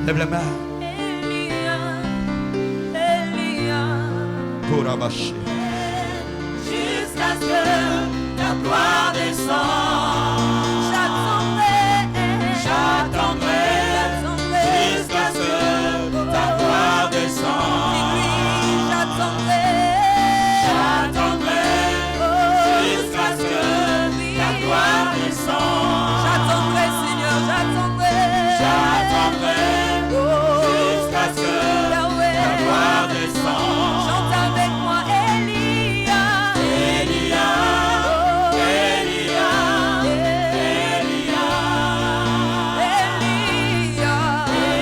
Lève les mains. Korabashi. Jusqu'à ce que ta gloire descende, j'attendrai jusqu'à ce que ta gloire descende, j'attendrai jusqu'à ce que ta gloire descende, j'attendrai Seigneur, j'attendrai jusqu'à ce que ta gloire descende. Chante avec moi Elia, Elia, Elia, Elia, Elia,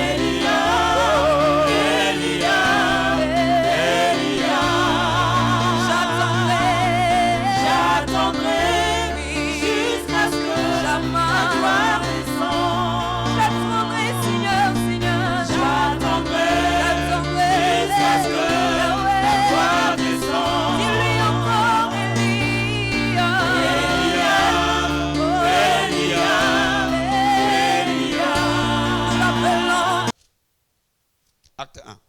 Elia, Elia, Elia. J'attendrai jusqu'à ce que ta gloire descende. J'attendrai Seigneur, Seigneur, j'attendrai jusqu'à ce que ta gloire descende. Dis-lui encore Elia, Elia, Elia. Nous l'appelons. Acte 1.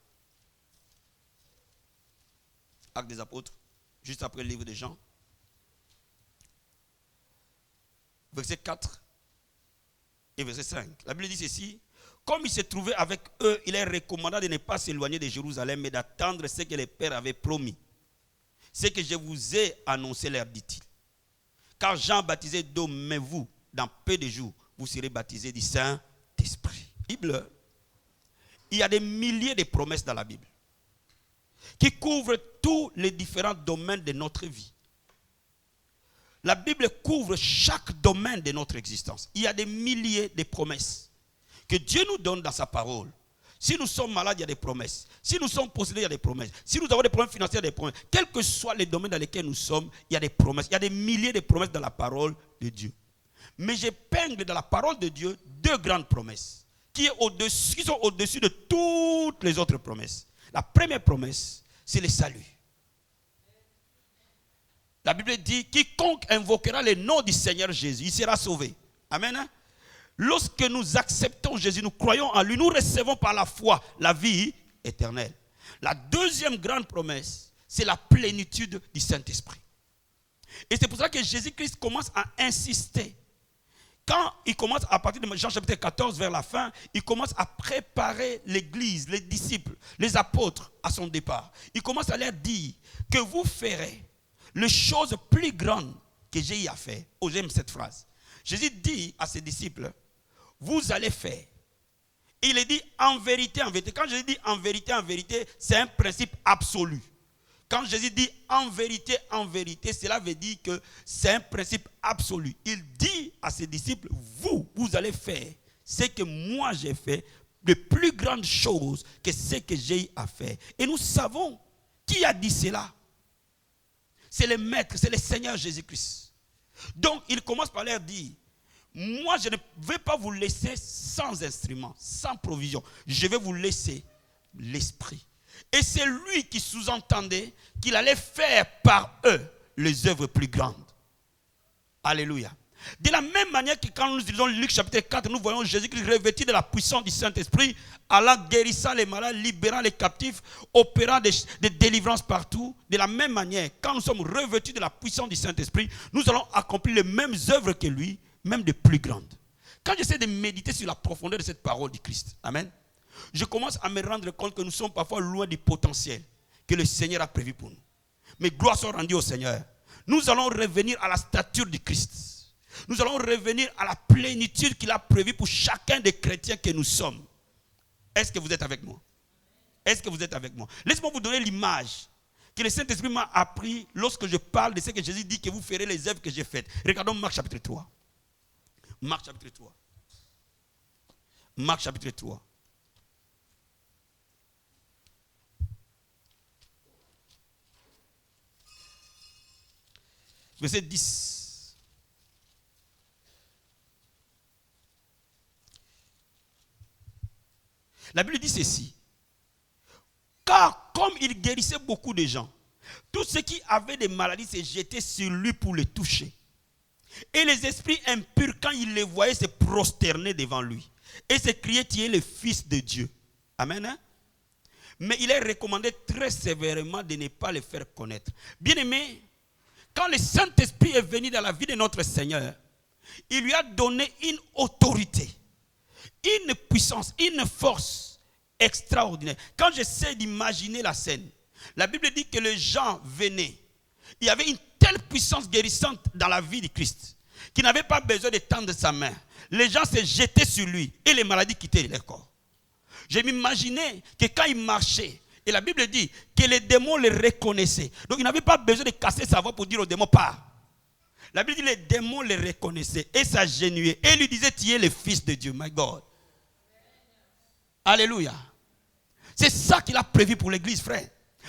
Acte des apôtres. Juste après le livre de Jean. Verset 4 et verset 5. La Bible dit ceci. Comme il se trouvait avec eux, il est recommandé de ne pas s'éloigner de Jérusalem, mais d'attendre ce que les pères avaient promis. Ce que je vous ai annoncé, leur dit-il. Car Jean baptisait d'eau, mais vous, dans peu de jours, vous serez baptisés du Saint-Esprit. Bible, il y a des milliers de promesses dans la Bible qui couvrent tous les différents domaines de notre vie. La Bible couvre chaque domaine de notre existence. Il y a des milliers de promesses que Dieu nous donne dans sa parole. Si nous sommes malades, il y a des promesses. Si nous sommes possédés, il y a des promesses. Si nous avons des problèmes financiers, il y a des promesses. Quels que soient les domaines dans lesquels nous sommes, il y a des promesses. Il y a des milliers de promesses dans la parole de Dieu. Mais j'épingle dans la parole de Dieu deux grandes promesses qui sont au-dessus de toutes les autres promesses. La première promesse, c'est le salut. La Bible dit, quiconque invoquera le nom du Seigneur Jésus, il sera sauvé. Amen. Lorsque nous acceptons Jésus, nous croyons en lui, nous recevons par la foi la vie éternelle. La deuxième grande promesse, c'est la plénitude du Saint-Esprit. Et c'est pour ça que Jésus-Christ commence à insister. Quand il commence à partir de Jean chapitre 14 vers la fin, il commence à préparer l'église, les disciples, les apôtres à son départ. Il commence à leur dire que vous ferez les choses plus grandes que j'ai eu à faire. Oh, j'aime cette phrase. Jésus dit à ses disciples, vous allez faire. Et il est dit en vérité, en vérité. Quand Jésus dit en vérité, c'est un principe absolu. Quand Jésus dit en vérité, cela veut dire que c'est un principe absolu. Il dit à ses disciples, vous allez faire ce que moi j'ai fait, de plus grandes choses que ce que j'ai à faire. Et nous savons qui a dit cela. C'est le Maître, c'est le Seigneur Jésus-Christ. Donc il commence par leur dire, moi je ne vais pas vous laisser sans instrument, sans provision. Je vais vous laisser l'Esprit. Et c'est lui qui sous-entendait qu'il allait faire par eux les œuvres plus grandes. Alléluia. De la même manière que quand nous lisons Luc chapitre 4, nous voyons Jésus-Christ revêtu de la puissance du Saint-Esprit, allant guérissant les malades, libérant les captifs, opérant des délivrances partout. De la même manière, quand nous sommes revêtus de la puissance du Saint-Esprit, nous allons accomplir les mêmes œuvres que lui, même de plus grandes. Quand j'essaie de méditer sur la profondeur de cette parole du Christ, amen, je commence à me rendre compte que nous sommes parfois loin du potentiel que le Seigneur a prévu pour nous. Mais gloire soit rendue au Seigneur. Nous allons revenir à la stature du Christ. Nous allons revenir à la plénitude qu'il a prévue pour chacun des chrétiens que nous sommes. Est-ce que vous êtes avec moi? Est-ce que vous êtes avec moi? Laissez-moi vous donner l'image que le Saint-Esprit m'a appris lorsque je parle de ce que Jésus dit que vous ferez les œuvres que j'ai faites. Regardons Marc chapitre 3. Marc chapitre 3. Marc chapitre 3. Verset 10. La Bible dit ceci. Car comme il guérissait beaucoup de gens, tous ceux qui avaient des maladies se jetaient sur lui pour le toucher. Et les esprits impurs, quand ils les voyaient, se prosternaient devant lui. et s'écriait, tu es le Fils de Dieu. Amen. Hein? Mais il est recommandé très sévèrement de ne pas le faire connaître. Bien-aimé, quand le Saint-Esprit est venu dans la vie de notre Seigneur, il lui a donné une autorité, une puissance, une force extraordinaire. Quand j'essaie d'imaginer la scène, la Bible dit que les gens venaient. Il y avait une telle puissance guérissante dans la vie de Christ qu'il n'avait pas besoin de tendre sa main. Les gens se jetaient sur lui et les maladies quittaient leur corps. Je m'imaginais que quand il marchait, et la Bible dit que les démons le reconnaissaient. Donc il n'avait pas besoin de casser sa voix pour dire aux démons, pars. La Bible dit que les démons le reconnaissaient et s'agenouillaient et lui disaient, tu es le Fils de Dieu, my God. Alléluia. C'est ça qu'il a prévu pour l'église, frère.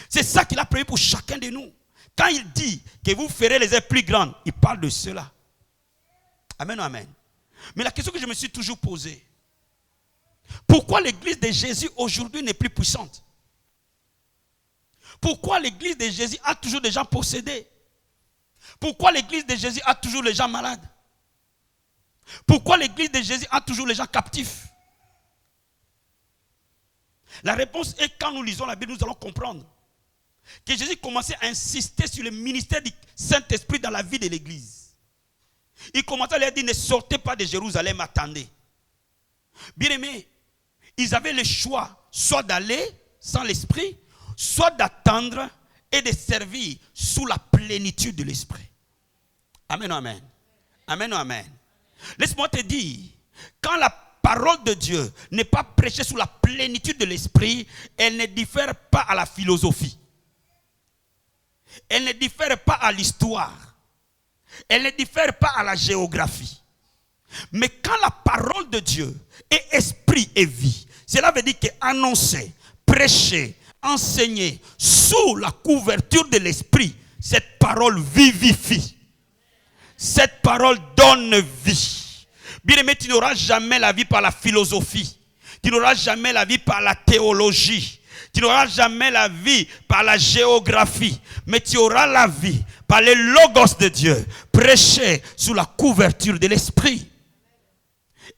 C'est ça qu'il a prévu pour chacun de nous. Quand il dit que vous ferez les œuvres plus grandes, il parle de cela. Amen, amen. Mais la question que je me suis toujours posée, pourquoi l'église de Jésus aujourd'hui n'est plus puissante? Pourquoi l'église de Jésus a toujours des gens possédés? Pourquoi l'église de Jésus a toujours les gens malades? Pourquoi l'église de Jésus a toujours les gens captifs? La réponse est quand nous lisons la Bible, nous allons comprendre que Jésus commençait à insister sur le ministère du Saint-Esprit dans la vie de l'église. Il commençait à leur dire, ne sortez pas de Jérusalem, attendez. Bien aimé, ils avaient le choix, soit d'aller sans l'Esprit, soit d'attendre et de servir sous la plénitude de l'Esprit. Amen, amen. Amen, amen. Laisse-moi te dire, quand la parole de Dieu n'est pas prêchée sous la plénitude de l'Esprit, elle ne diffère pas à la philosophie. Elle ne diffère pas à l'histoire. Elle ne diffère pas à la géographie. Mais quand la parole de Dieu est esprit et vie, cela veut dire qu'annoncer, prêcher, enseigner sous la couverture de l'esprit, cette parole vivifie. Cette parole donne vie. Bien aimé, tu n'auras jamais la vie par la philosophie. Tu n'auras jamais la vie par la théologie. Tu n'auras jamais la vie par la géographie. Mais tu auras la vie par le logos de Dieu, prêché sous la couverture de l'esprit.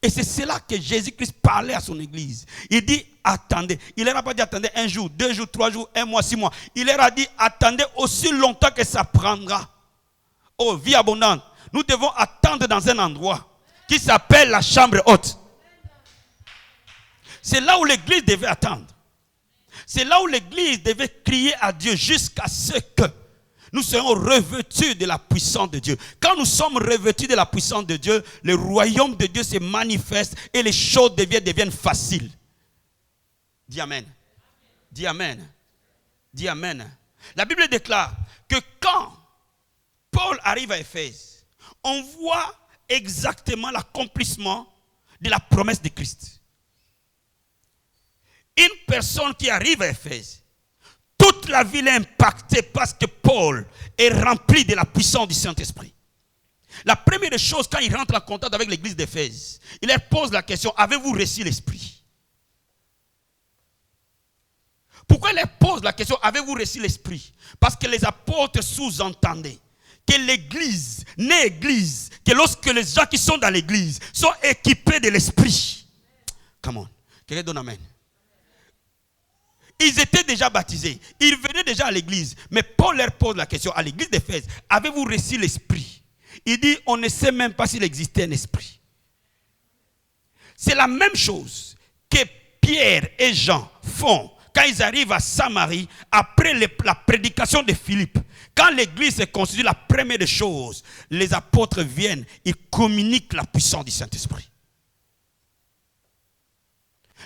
Et c'est cela que Jésus-Christ parlait à son église. Il dit, attendez. Il leur a pas dit, attendez 1 jour, 2 jours, 3 jours, 1 mois, 6 mois. Il leur a dit, attendez aussi longtemps que ça prendra. Oh, vie abondante. Nous devons attendre dans un endroit qui s'appelle la chambre haute. C'est là où l'église devait attendre. C'est là où l'église devait crier à Dieu jusqu'à ce que nous serons revêtus de la puissance de Dieu. Quand nous sommes revêtus de la puissance de Dieu, le royaume de Dieu se manifeste et les choses deviennent faciles. Dis amen. Dis amen. Dis amen. La Bible déclare que quand Paul arrive à Éphèse, on voit exactement l'accomplissement de la promesse de Christ. Une personne qui arrive à Éphèse, toute la ville est impactée parce que Paul est rempli de la puissance du Saint-Esprit. La première chose, quand il rentre en contact avec l'église d'Éphèse, il leur pose la question, avez-vous reçu l'Esprit? Pourquoi il leur pose la question, avez-vous reçu l'Esprit? Parce que les apôtres sous-entendaient que l'église n'est église que lorsque les gens qui sont dans l'église sont équipés de l'Esprit. Come on, quelqu'un donne amen. Ils étaient déjà baptisés. Ils venaient déjà à l'église. Mais Paul leur pose la question à l'église d'Éphèse. Avez-vous reçu l'Esprit? Il dit, on ne sait même pas s'il existait un esprit. C'est la même chose que Pierre et Jean font quand ils arrivent à Samarie après la prédication de Philippe. Quand l'église se constitue, la première des choses, les apôtres viennent, ils communiquent la puissance du Saint-Esprit.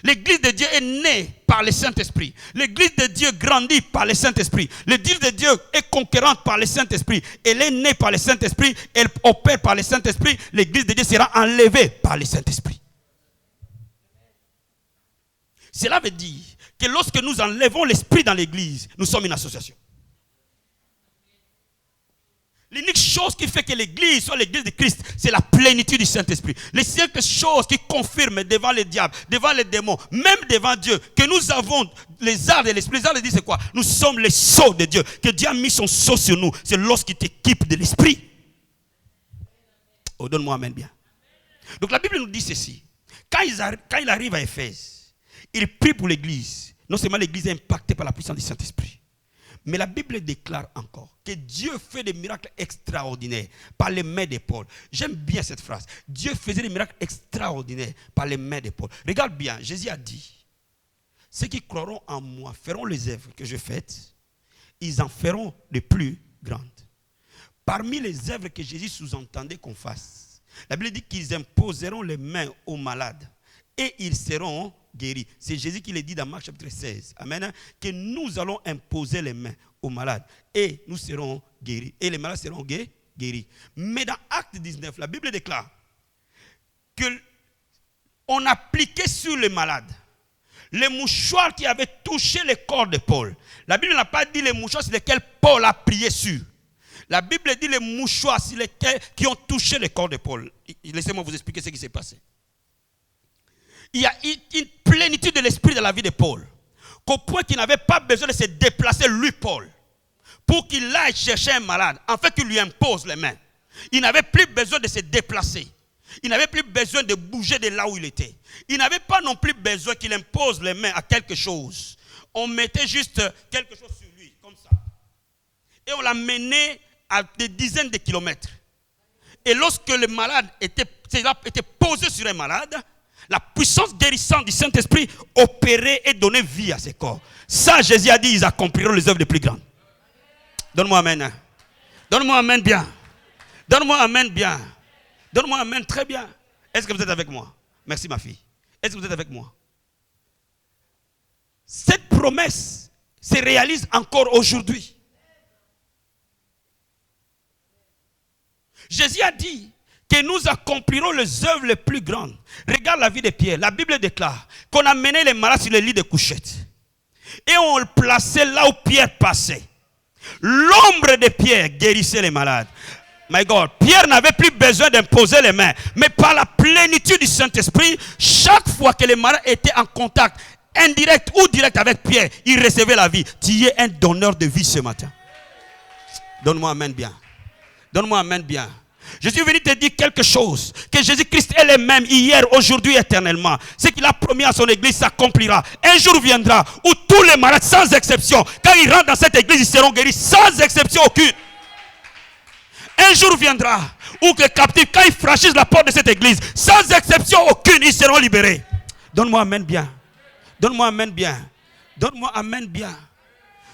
L'église de Dieu est née par le Saint-Esprit. L'église de Dieu grandit par le Saint-Esprit. L'église de Dieu est conquérante par le Saint-Esprit. Elle est née par le Saint-Esprit. Elle opère par le Saint-Esprit. L'église de Dieu sera enlevée par le Saint-Esprit. Cela veut dire que lorsque nous enlevons l'esprit dans l'église, nous sommes une association. L'unique chose qui fait que l'église soit l'église de Christ, c'est la plénitude du Saint-Esprit. Les seules choses qui confirment devant les diables, devant les démons, même devant Dieu, que nous avons les arts de l'esprit. Les arts de Dieu, c'est quoi? Nous sommes les sceaux de Dieu. Que Dieu a mis son sceau sur nous. C'est lorsqu'il t'équipe de l'esprit. Oh, donne-moi amen bien. Donc la Bible nous dit ceci. Quand il arrive à Éphèse, il prie pour l'église. Non seulement l'église est impactée par la puissance du Saint-Esprit, mais la Bible déclare encore que Dieu fait des miracles extraordinaires par les mains de Paul. J'aime bien cette phrase. Dieu faisait des miracles extraordinaires par les mains de Paul. Regarde bien, Jésus a dit, ceux qui croiront en moi feront les œuvres que je fais, ils en feront de plus grandes. Parmi les œuvres que Jésus sous-entendait qu'on fasse, la Bible dit qu'ils imposeront les mains aux malades et ils seront guéris. C'est Jésus qui le dit dans Marc chapitre 16. Amen. Que nous allons imposer les mains aux malades et nous serons guéris. Et les malades seront guéris. Mais dans Acte 19, la Bible déclare qu'on appliquait sur les malades les mouchoirs qui avaient touché le corps de Paul. La Bible n'a pas dit les mouchoirs sur lesquels Paul a prié sur. La Bible dit les mouchoirs sur lesquels qui ont touché le corps de Paul. Laissez-moi vous expliquer ce qui s'est passé. Il y a une plénitude de l'esprit dans la vie de Paul, qu'au point qu'il n'avait pas besoin de se déplacer, lui, Paul, pour qu'il aille chercher un malade, en fait qu'il lui impose les mains. Il n'avait plus besoin de se déplacer. Il n'avait plus besoin de bouger de là où il était. Il n'avait pas non plus besoin qu'il impose les mains à quelque chose. On mettait juste quelque chose sur lui, comme ça. Et on l'amenait à des dizaines de kilomètres. Et lorsque le malade était posé sur un malade, la puissance guérissante du Saint-Esprit opérait et donnait vie à ses corps. Ça, Jésus a dit, ils accompliront les œuvres les plus grandes. Donne-moi amen. Donne-moi amen bien. Donne-moi amen bien. Donne-moi amen très bien. Est-ce que vous êtes avec moi? Merci ma fille. Est-ce que vous êtes avec moi? Cette promesse se réalise encore aujourd'hui. Jésus a dit que nous accomplirons les œuvres les plus grandes. Regarde la vie de Pierre. La Bible déclare qu'on a mené les malades sur les lits de couchette. Et on le plaçait là où Pierre passait. L'ombre de Pierre guérissait les malades. My God, Pierre n'avait plus besoin d'imposer les mains. Mais par la plénitude du Saint-Esprit, chaque fois que les malades étaient en contact, indirect ou direct avec Pierre, il recevait la vie. Tu es un donneur de vie ce matin. Donne-moi amen bien. Donne-moi amen bien. Je suis venu te dire quelque chose. Que Jésus-Christ est le même hier, aujourd'hui, éternellement. Ce qu'il a promis à son église s'accomplira. Un jour viendra où tous les malades, sans exception, quand ils rentrent dans cette église, ils seront guéris sans exception aucune. Un jour viendra où les captifs, quand ils franchissent la porte de cette église, sans exception aucune, ils seront libérés. Donne-moi amen bien. Donne-moi amen bien. Donne-moi amen bien.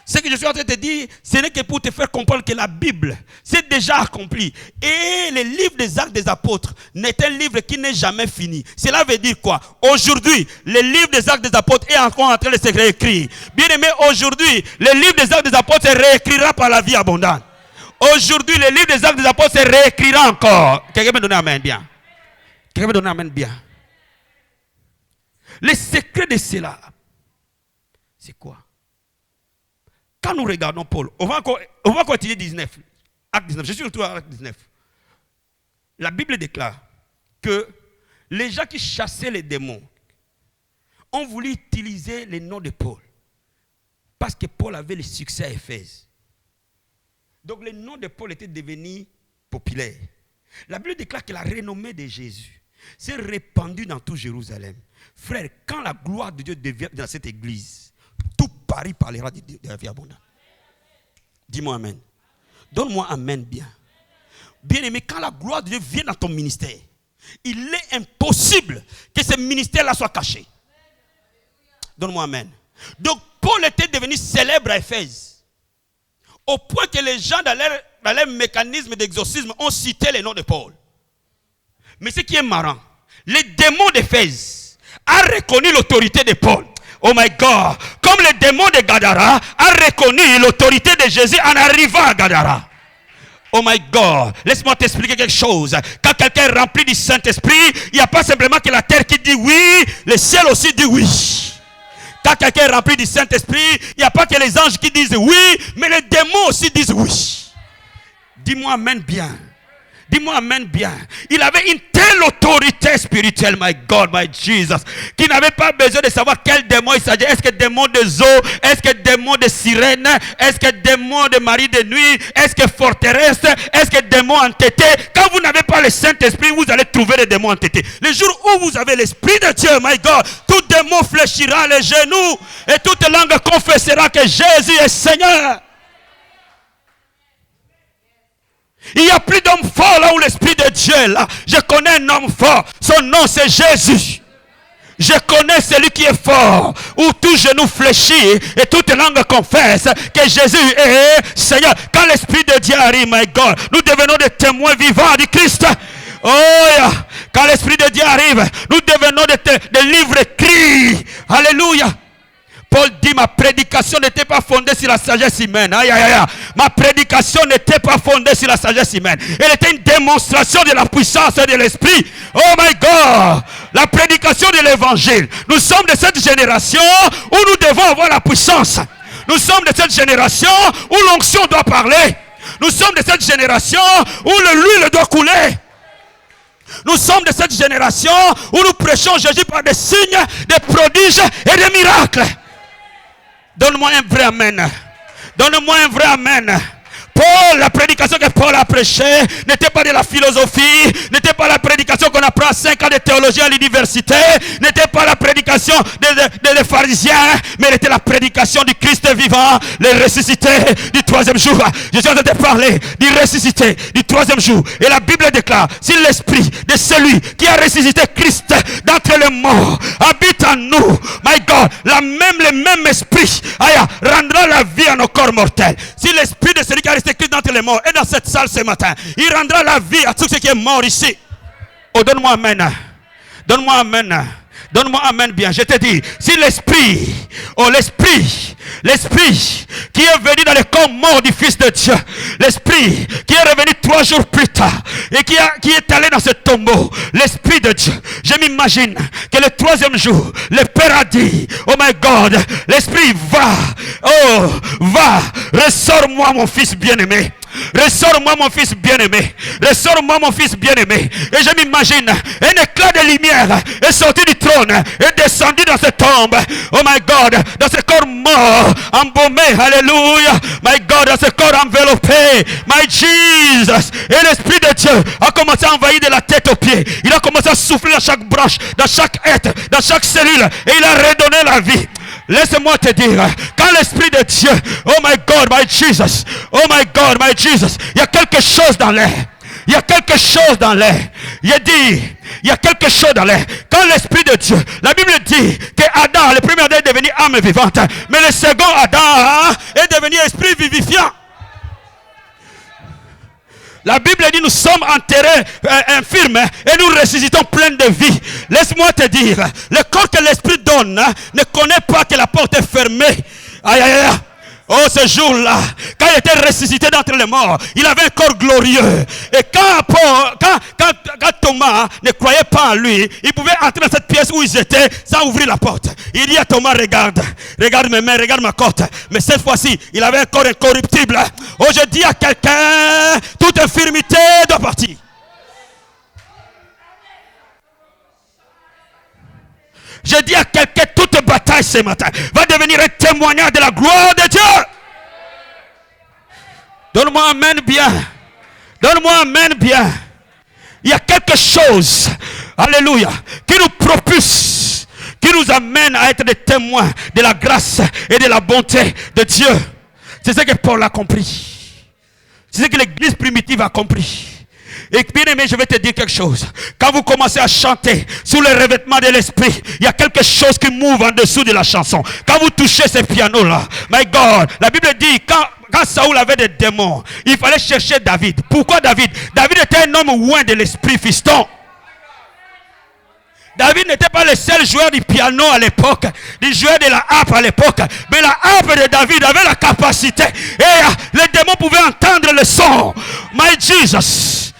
Ce que je suis en train de te dire, ce n'est que pour te faire comprendre que la Bible, c'est déjà accompli. Et le livre des Actes des Apôtres n'est un livre qui n'est jamais fini. Cela veut dire quoi? Aujourd'hui, le livre des Actes des Apôtres est encore en train de se réécrire. Bien aimé, aujourd'hui, le livre des Actes des Apôtres se réécrira par la vie abondante. Aujourd'hui, le livre des Actes des Apôtres se réécrira encore. Quelqu'un me donne amen bien. Quelqu'un me donne amen bien. Le secret de cela, c'est quoi? Quand nous regardons Paul, on va continuer 19. Acte 19. Je suis retourné à Acte 19. La Bible déclare que les gens qui chassaient les démons ont voulu utiliser le nom de Paul. Parce que Paul avait le succès à Éphèse. Donc le nom de Paul était devenu populaire. La Bible déclare que la renommée de Jésus s'est répandue dans tout Jérusalem. Frère, quand la gloire de Dieu devient dans cette église, tout Paris parlera de la vie abondante. Dis-moi amen. Donne-moi amen bien. Bien aimé, quand la gloire de Dieu vient dans ton ministère, il est impossible que ce ministère-là soit caché. Donne-moi amen. Donc Paul était devenu célèbre à Éphèse. Au point que les gens dans leur mécanisme d'exorcisme ont cité les noms de Paul. Mais ce qui est marrant, les démons d'Éphèse ont reconnu l'autorité de Paul. Oh my God. Comme le démon de Gadara a reconnu l'autorité de Jésus en arrivant à Gadara. Oh my God. Laisse-moi t'expliquer quelque chose. Quand quelqu'un est rempli du Saint-Esprit, il n'y a pas simplement que la terre qui dit oui, le ciel aussi dit oui. Quand quelqu'un est rempli du Saint-Esprit, il n'y a pas que les anges qui disent oui, mais les démons aussi disent oui. Dis-moi amen bien. Dis-moi amen bien. Il avait une telle autorité spirituelle, my God, my Jesus, qu'il n'avait pas besoin de savoir quel démon il s'agit. Est-ce que démon des eaux? Est-ce que démon de sirène? Est-ce que démon de mari de nuit? Est-ce que forteresse? Est-ce que démon entêté? Quand vous n'avez pas le Saint-Esprit, vous allez trouver les démons entêtés. Le jour où vous avez l'Esprit de Dieu, my God, tout démon fléchira les genoux et toute langue confessera que Jésus est Seigneur. Il n'y a plus d'homme fort là où l'Esprit de Dieu est là. Je connais un homme fort. Son nom c'est Jésus. Je connais celui qui est fort, où tout genou fléchit et toute langue confesse que Jésus est Seigneur. Quand l'Esprit de Dieu arrive, my God, nous devenons des témoins vivants du Christ. Oh yeah. Quand l'Esprit de Dieu arrive, nous devenons des livres écrits. Alléluia. Paul dit, ma prédication n'était pas fondée sur la sagesse humaine. Aïe, aïe, aïe. Ma prédication n'était pas fondée sur la sagesse humaine. Elle était une démonstration de la puissance de l'Esprit. Oh my God. La prédication de l'Évangile. Nous sommes de cette génération où nous devons avoir la puissance. Nous sommes de cette génération où l'onction doit parler. Nous sommes de cette génération où l'huile doit couler. Nous sommes de cette génération où nous prêchons Jésus par des signes, des prodiges et des miracles. Donne-moi un vrai amen. Donne-moi un vrai amen. Paul, la prédication que Paul a prêchée n'était pas de la philosophie, n'était pas la prédication qu'on apprend à 5 ans de théologie à l'université, n'était pas la prédication des pharisiens, mais était la prédication du Christ vivant, le ressuscité du 3e jour. Je suis en train de parler du ressuscité du 3e jour. Et la Bible déclare, si l'esprit de celui qui a ressuscité Christ d'entre les morts habite en nous, my God, le même esprit rendra la vie à nos corps mortels. Si l'esprit de celui qui a ressuscité Christ d'entre les morts est dans cette salle ce matin, il rendra la vie à tout ce qui est mort ici. Oh, donne-moi amen. Donne-moi amen. Donne-moi amen bien. Je te dis, si l'esprit qui est venu dans le corps mort du Fils de Dieu, l'esprit qui est revenu 3 jours plus tard et qui est allé dans ce tombeau, l'esprit de Dieu, je m'imagine que le 3e jour, le Père a dit, oh my God, l'esprit va, ressors-moi mon fils bien-aimé. Ressors-moi mon fils bien-aimé. Ressors-moi mon fils bien-aimé. Et je m'imagine un éclat de lumière est sorti du trône et descendu dans cette tombe. Oh my God, dans ce corps mort, embaumé, alléluia. My God, dans ce corps enveloppé, my Jesus. Et l'Esprit de Dieu a commencé à envahir de la tête aux pieds. Il a commencé à souffler dans chaque branche, dans chaque être, dans chaque cellule. Et il a redonné la vie. Laisse-moi te dire, quand l'Esprit de Dieu, oh my God, my Jesus, oh my God, my Jesus, il y a quelque chose dans l'air. Il y a quelque chose dans l'air. Il y a quelque chose dans l'air. Quand l'Esprit de Dieu, la Bible dit que Adam, le premier Adam est devenu âme vivante, mais le second Adam est devenu esprit vivifiant. La Bible dit nous sommes enterrés infirmes et nous ressuscitons pleins de vie. Laisse-moi te dire, le corps que l'Esprit donne ne connaît pas que la porte est fermée. Aïe, aïe, aïe. Oh, ce jour-là, quand il était ressuscité d'entre les morts, il avait un corps glorieux. Et quand Thomas ne croyait pas en lui, il pouvait entrer dans cette pièce où ils étaient sans ouvrir la porte. Il dit à Thomas, regarde mes mains, regarde ma côte. Mais cette fois-ci, il avait un corps incorruptible. Oh, je dis à quelqu'un, toute infirmité doit partir. Je dis à quelqu'un, toute bataille ce matin va devenir un témoignage de la gloire de Dieu. Donne-moi amen bien. Donne-moi amen bien. Il y a quelque chose, alléluia, qui nous propulse, qui nous amène à être des témoins de la grâce et de la bonté de Dieu. C'est ce que Paul a compris. C'est ce que l'église primitive a compris. Et bien aimé, je vais te dire quelque chose. Quand vous commencez à chanter sous le revêtement de l'esprit, il y a quelque chose qui move en dessous de la chanson. Quand vous touchez ce piano-là, my God, la Bible dit, quand Saoul avait des démons, il fallait chercher David. Pourquoi David? David était un homme loin de l'esprit, fiston. David n'était pas le seul joueur du piano à l'époque, du joueur de la harpe à l'époque, mais la harpe de David avait la capacité. Et les démons pouvaient entendre le son. My Jesus.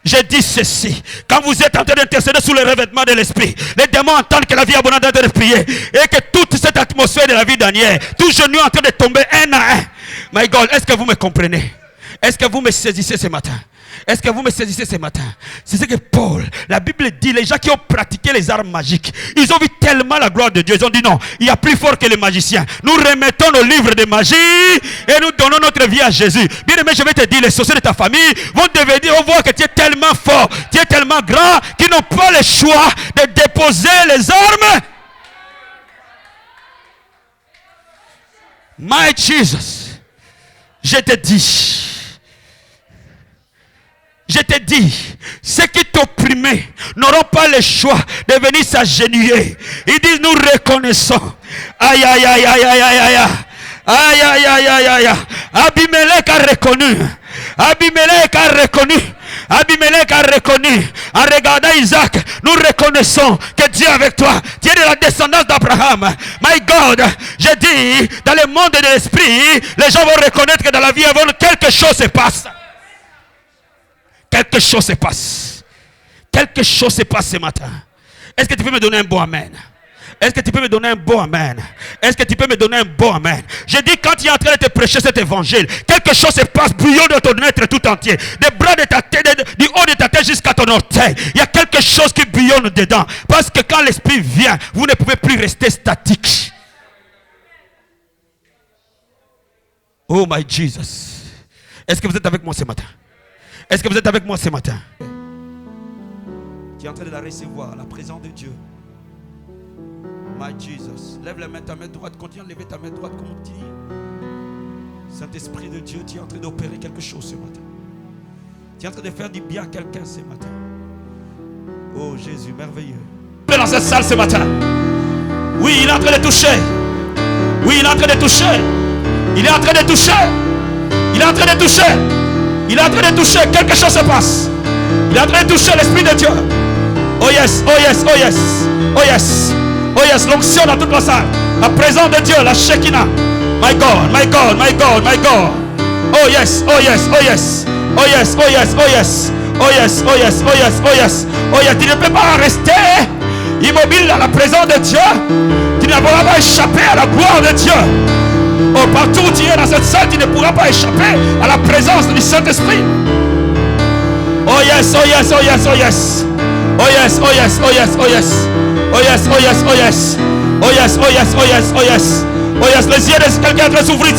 Je dis ceci, quand vous êtes en train d'intercéder sous le revêtement de l'esprit, les démons entendent que la vie abondante est de prier et que toute cette atmosphère de la vie d'Aniel, tout genou en train de tomber un à un. My God, est-ce que vous me comprenez? Est-ce que vous me saisissez ce matin? Est-ce que vous me saisissez ce matin? C'est ce que Paul, la Bible dit, les gens qui ont pratiqué les arts magiques, ils ont vu tellement la gloire de Dieu, ils ont dit non, il y a plus fort que les magiciens. Nous remettons nos livres de magie et nous donnons notre vie à Jésus. Bien aimé, je vais te dire, les sorciers de ta famille vont voir que tu es tellement fort, tu es tellement grand, qu'ils n'ont pas le choix de déposer les armes. My Jesus, je te dis, ceux qui t'opprimaient n'auront pas le choix de venir s'agenouiller. Ils disent, nous reconnaissons. Aïe, aïe, aïe, aïe, aïe, aïe, aïe. Aïe, aïe, aïe, aïe, aïe. Abimelech a reconnu. Abimelech a reconnu. Abimelech a reconnu. En regardant Isaac, nous reconnaissons que Dieu est avec toi. Tu es de la descendance d'Abraham. My God, je dis, dans le monde de l'esprit, les gens vont reconnaître que dans la vie avant, quelque chose se passe. Quelque chose se passe. Quelque chose se passe ce matin. Est-ce que tu peux me donner un bon amen? Est-ce que tu peux me donner un bon amen? Est-ce que tu peux me donner un bon amen? Je dis, quand tu es en train de te prêcher cet évangile, quelque chose se passe bouillon de ton être tout entier. Des bras de ta tête, du haut de ta tête jusqu'à ton orteil. Il y a quelque chose qui bouillonne dedans. Parce que quand l'esprit vient, vous ne pouvez plus rester statique. Oh my Jesus. Est-ce que vous êtes avec moi ce matin? Est-ce que vous êtes avec moi ce matin? Tu es en train de la recevoir, la présence de Dieu. My Jesus. Lève la main, ta main droite. Continue à lever ta main droite comme on dit. Saint-Esprit de Dieu, tu es en train d'opérer quelque chose ce matin. Tu es en train de faire du bien à quelqu'un ce matin. Oh Jésus, merveilleux. Dans cette salle ce matin. Oui, il est en train de toucher. Oui, il est en train de toucher. Il est en train de toucher. Il est en train de toucher. Il est en train de toucher. Quelque chose se passe. Il est en train de toucher l'Esprit de Dieu. Oh yes, oh yes, oh yes. Oh yes. Oh yes, l'onction dans toute la salle. La présence de Dieu, la Shekinah. My God, my God, my God, my God. Oh yes, oh yes, oh yes. Oh yes, oh yes, oh yes. Oh yes, oh yes, oh yes, oh yes. Oh yes, tu ne peux pas rester immobile dans la présence de Dieu. Tu ne pourras pas échapper à la gloire de Dieu. Oh, partout où tu es dans cette salle, tu ne pourras pas échapper à la présence du Saint-Esprit. Oh yes, oh yes, oh yes, oh yes. Oh yes, oh yes, oh yes, oh yes. Oh yes, oh yes, oh yes. Oh yes, oh yes, oh yes, oh yes. Oh yes, les yeux de quelqu'un doivent s'ouvrir.